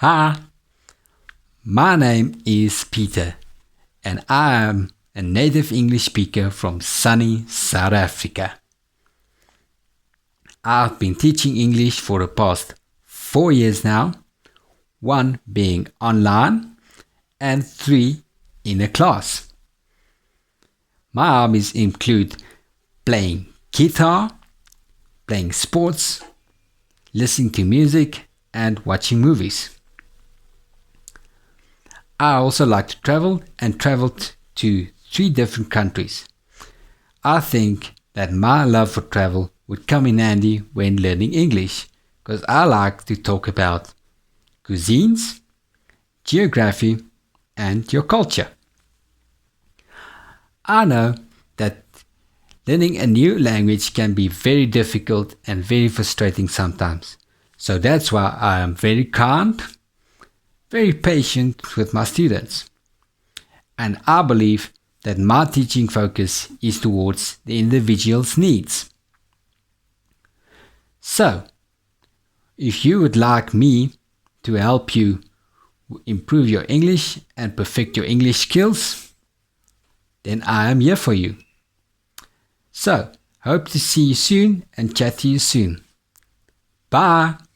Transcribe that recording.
Hi, my name is Pieter and I am a native English speaker from sunny South Africa. I've been teaching English for the past 4 years now, 1 being online and 3 in a class. My hobbies include playing guitar, playing sports, listening to music and watching movies. I also like to travel and traveled to 3 different countries. I think that my love for travel would come in handy when learning English because I like to talk about cuisines, geography and your culture. I know that learning a new language can be very difficult and very frustrating sometimes. So that's why I am very kind, very patient with my students. And I believe that my teaching focus is towards the individual's needs. So, if you would like me to help you improve your English and perfect your English skills, then I am here for you. So, hope to see you soon and chat to you soon. Bye!